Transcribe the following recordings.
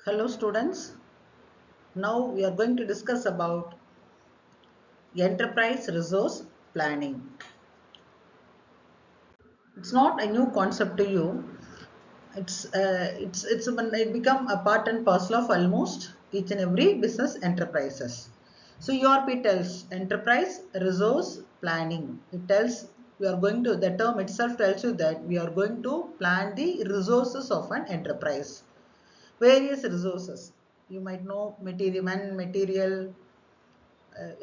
Hello students, now we are going to discuss about enterprise resource planning. It's not a new concept to you. It become a part and parcel of almost each and every business enterprises. So ERP tells enterprise resource planning. It tells we are going to, the term itself tells you that we are going to plan the resources of an enterprise. Various resources. You might know material,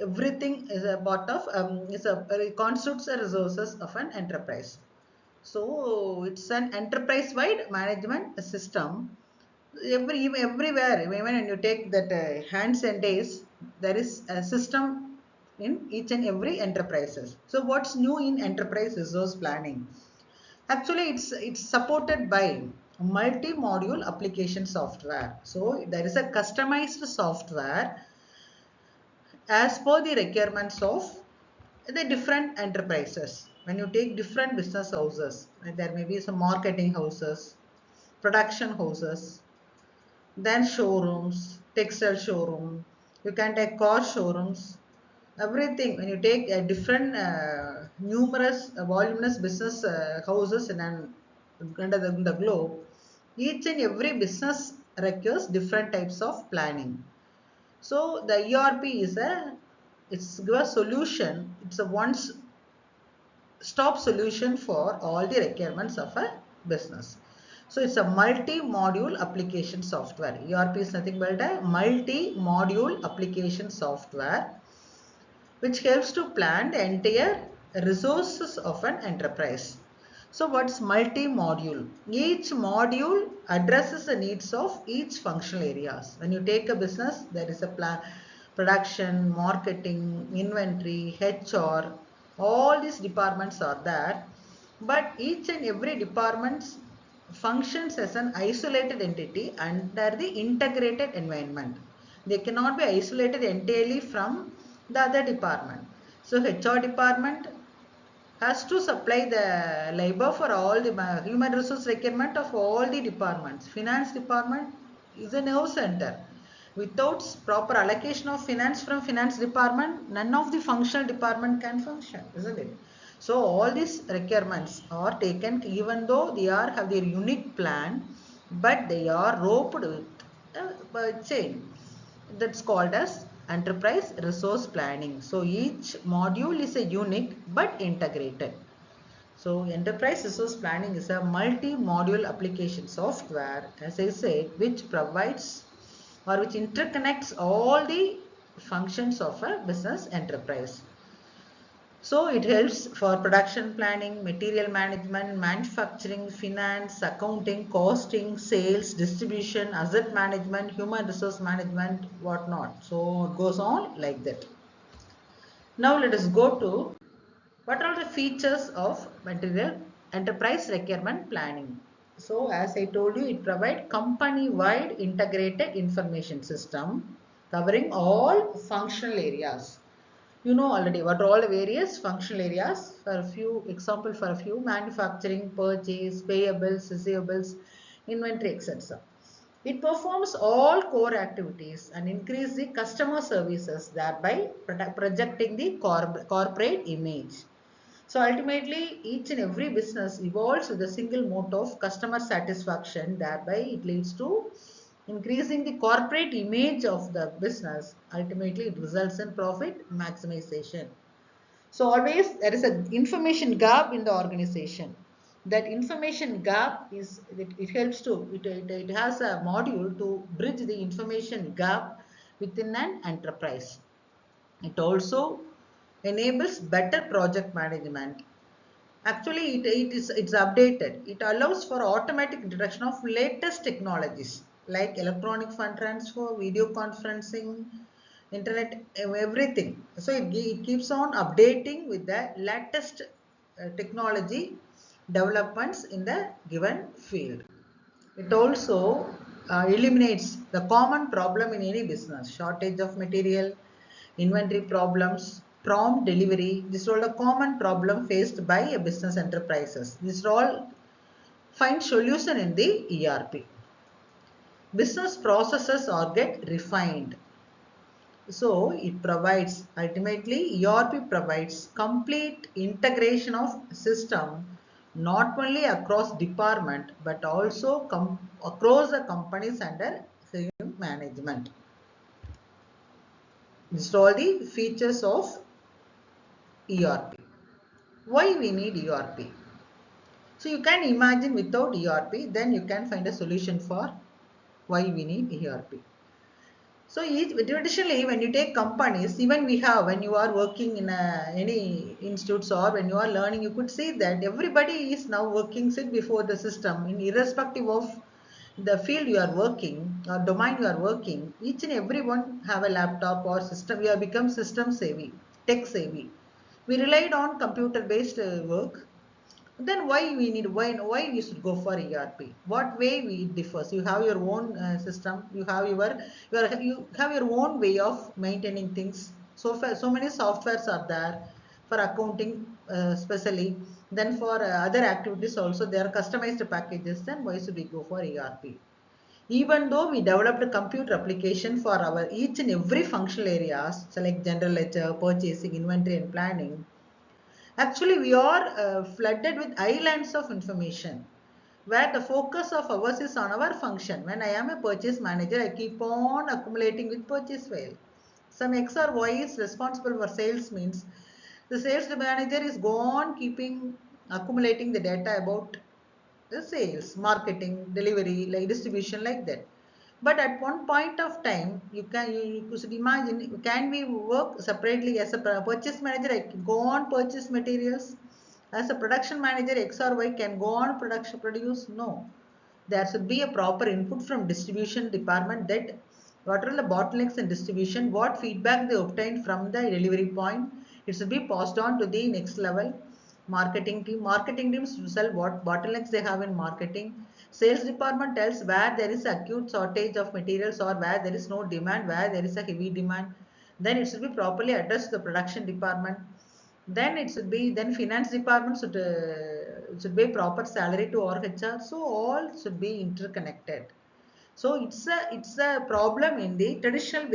everything is a part of constitutes the resources of an enterprise. So it's an enterprise wide management system. Everywhere, even when you take that hands and days, there is a system in each and every enterprises. So what's new in enterprise resource planning? Actually, it's supported by multi-module application software. So there is a customized software as per the requirements of the different enterprises. When you take different business houses, there may be some marketing houses, production houses, then showrooms, textile showroom, you can take car showrooms, everything. When you take a different numerous voluminous business houses under the globe, each and every business requires different types of planning. So the ERP is it's a solution. It's a one-stop solution for all the requirements of a business. So it's a multi-module application software. ERP is nothing but a multi-module application software which helps to plan the entire resources of an enterprise. So what's multi-module? Each module addresses the needs of each functional areas. When you take a business, there is a plan, production, marketing, inventory, HR, all these departments are there. But each and every department functions as an isolated entity under the integrated environment. They cannot be isolated entirely from the other department. So HR department has to supply the labor for all the human resource requirement of all the departments. Finance department is a nerve center. Without proper allocation of finance from finance department, none of the functional department can function, isn't it? So all these requirements are taken even though they have their unique plan, but they are roped with a chain. That's called as enterprise resource planning. So each module is a unique but integrated. So enterprise resource planning is a multi-module application software, as I said, which provides or which interconnects all the functions of a business enterprise. So it helps for production planning, material management, manufacturing, finance, accounting, costing, sales, distribution, asset management, human resource management, whatnot. So it goes on like that. Now let us go to what are the features of material enterprise requirement planning. So as I told you, it provides company-wide integrated information system covering all functional areas. You know already what are all the various functional areas. For a few example, for a few: manufacturing, purchase, payables, receivables, inventory, etc. It performs all core activities and increase the customer services, thereby projecting the corporate image. So ultimately, each and every business evolves with a single motto of customer satisfaction. Thereby, it leads to increasing the corporate image of the business. Ultimately, it results in profit maximization. So always there is an information gap in the organization. That information gap is, it helps to, it has a module to bridge the information gap within an enterprise. It also enables better project management. Actually, it's updated. It allows for automatic introduction of latest technologies like electronic fund transfer, video conferencing, internet, everything. So it keeps on updating with the latest technology developments in the given field. It also eliminates the common problem in any business: shortage of material, inventory problems, prompt delivery. These are all a common problem faced by a business enterprises. These are all find solution in the ERP. business processes are get refined. So it provides, ultimately ERP provides complete integration of system not only across department but also across the companies under same management. These are all the features of ERP. Why we need ERP? So you can imagine without ERP, then you can find a solution for why we need ERP. So traditionally, when you take companies, even we have, when you are working in any institutes or when you are learning, you could see that everybody is now working sit before the system, irrespective of the field you are working or domain you are working. Each and everyone have a laptop or system. We have become system savvy, tech savvy. We relied on computer based work. Then why we should go for ERP? What way we differs? You have your own system. You have your own way of maintaining things. So many softwares are there for accounting, especially. Then for other activities also there are customized packages. Then why should we go for ERP? Even though we developed a computer application for our each and every functional areas, so like general ledger, purchasing, inventory, and planning. Actually, we are flooded with islands of information where the focus of ours is on our function. When I am a purchase manager, I keep on accumulating with purchase file. Some X or Y is responsible for sales means the sales manager is gone keeping accumulating the data about the sales, marketing, delivery, like distribution, like that. But at one point of time, you should imagine, can we work separately as a purchase manager? I can go on purchase materials. As a production manager, X or Y can go on produce. No, there should be a proper input from distribution department that what are the bottlenecks in distribution, what feedback they obtained from the delivery point, it should be passed on to the next level. Marketing teams sell what bottlenecks they have in marketing. Sales department tells where there is acute shortage of materials or where there is no demand, where there is a heavy demand. Then it should be properly addressed to the production department. Then it should be, then finance department should be proper salary to our HR. So all should be interconnected. So it's a problem in the traditional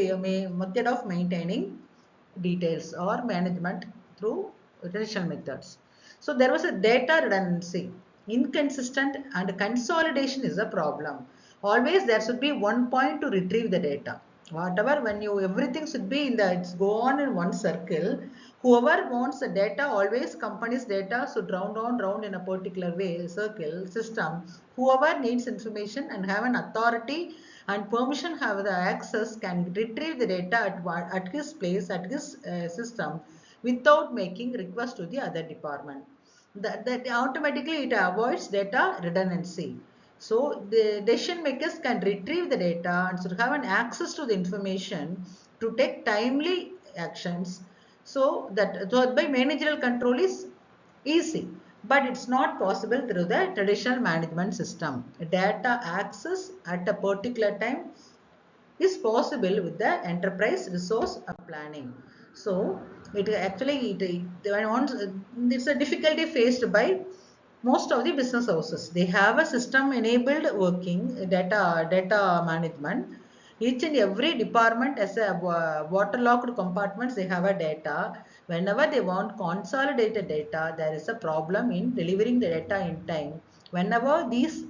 method of maintaining details or management through traditional methods. So there was a data redundancy, inconsistent, and consolidation is a problem. Always there should be one point to retrieve the data. Whatever, when you everything should be in the, it's go on in one circle. Whoever wants the data, always company's data should round in a particular way, circle system. Whoever needs information and have an authority and permission have the access can retrieve the data at his place, at his system, without making request to the other department. That automatically it avoids data redundancy. So the decision makers can retrieve the data and should have an access to the information to take timely actions. So by managerial control is easy, but it's not possible through the traditional management system. Data access at a particular time is possible with the enterprise resource planning. So it's a difficulty faced by most of the business houses. They have a system enabled working data management. Each and every department has a waterlocked compartments. They have a data. Whenever they want consolidated data, there is a problem in delivering the data in time. Whenever these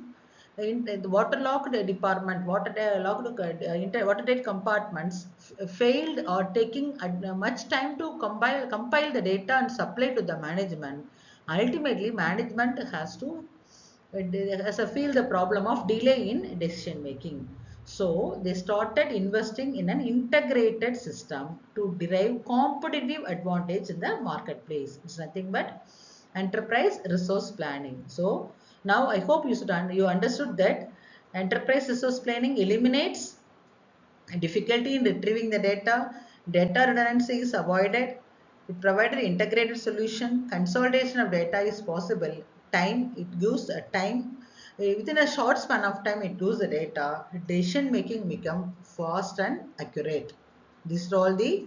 in the waterlocked department, watertight compartments failed or taking much time to compile the data and supply to the management. Ultimately, management has to feel the problem of delay in decision making. So they started investing in an integrated system to derive competitive advantage in the marketplace. It's nothing but enterprise resource planning. So now I hope you understood that enterprise resource planning eliminates difficulty in retrieving the data, data redundancy is avoided, it provided integrated solution, consolidation of data is possible, it gives a time, within a short span of time it gives the data, decision making become fast and accurate. These are all the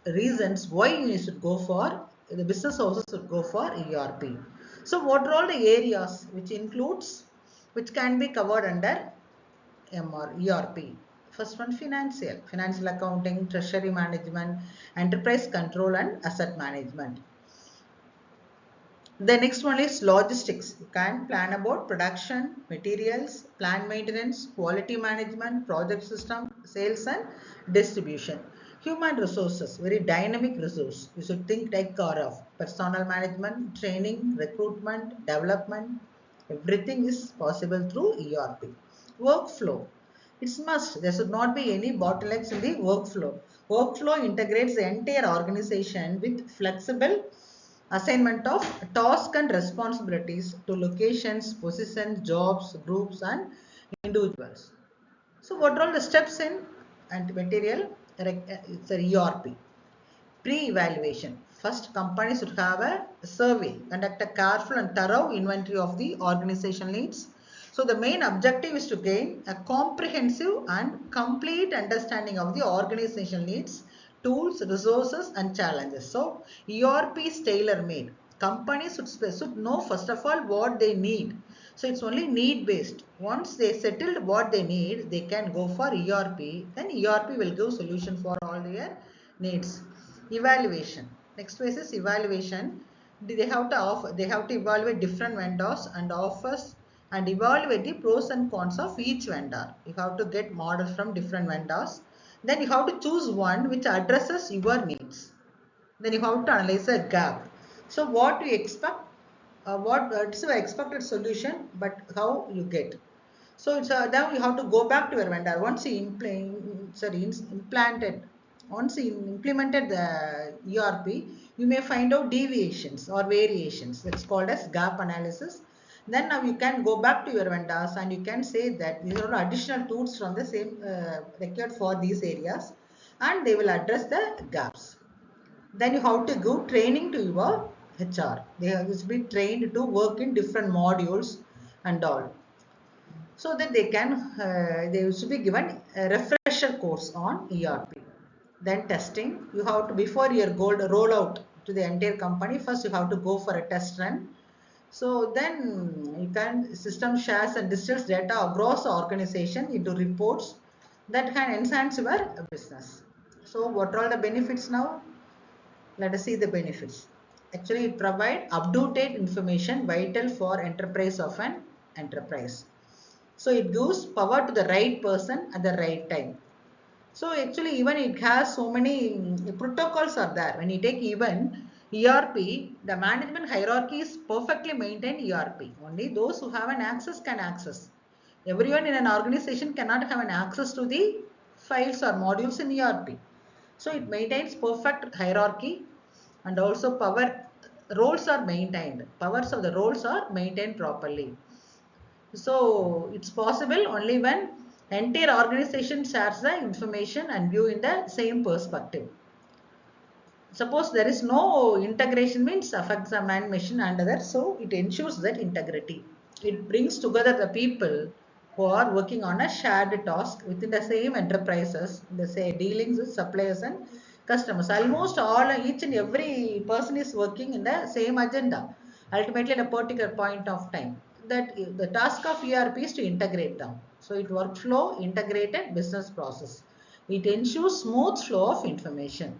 reasons why you should go for, the business houses should go for ERP. So what are all the areas which can be covered under ERP. First one, financial accounting, treasury management, enterprise control and asset management. The next one is logistics. You can plan about production, materials, plant maintenance, quality management, project system, sales and distribution. Human resources, very dynamic resource. You should take care of personal management, training, recruitment, development. Everything is possible through ERP. Workflow. It's must. There should not be any bottlenecks in the workflow. Workflow integrates the entire organization with flexible assignment of tasks and responsibilities to locations, positions, jobs, groups and individuals. So what are all the steps in and material? It's a ERP. Pre-evaluation. First, companies should have a survey, conduct a careful and thorough inventory of the organization needs. So the main objective is to gain a comprehensive and complete understanding of the organization needs, tools, resources and challenges. So ERP is tailor-made. Companies should know first of all what they need. So it's only need based. Once they settled what they need, they can go for ERP. Then ERP will give solution for all their needs. Evaluation. Next phase is evaluation. They have to evaluate different vendors and offers and evaluate the pros and cons of each vendor. You have to get models from different vendors. Then you have to choose one which addresses your needs. Then you have to analyze a gap. So what you expect, what it's an expected solution, but how you get. So it's now you have to go back to your vendor. Once you implemented the ERP, you may find out deviations or variations. That's called as gap analysis. Then now you can go back to your vendors and you can say that these are additional tools from the same required for these areas, and they will address the gaps. Then you have to give training to your HR. They have to be trained to work in different modules and all, so that they should be given a refresher course on ERP. Then testing. You have to, before your goal rollout to the entire company, first you have to go for a test run. So then you can system shares and distills data across the organization into reports that can enhance your business. So what are all the benefits now? Let us see the benefits. Actually, it provides up-to-date information vital for enterprise of an enterprise. So it gives power to the right person at the right time. So actually, even it has so many protocols are there. When you take even ERP, the management hierarchy is perfectly maintained ERP. Only those who have an access can access. Everyone in an organization cannot have an access to the files or modules in ERP. So it maintains perfect hierarchy, and also power roles are maintained. Powers of the roles are maintained properly. So it's possible only when entire organization shares the information and view in the same perspective. Suppose there is no integration, means affects a man, machine and others, so it ensures that integrity. It brings together the people who are working on a shared task within the same enterprises, the same dealings with suppliers and customers. Almost all, each and every person is working in the same agenda, ultimately at a particular point of time. That the task of ERP is to integrate them. So it workflow integrated business process. It ensures smooth flow of information.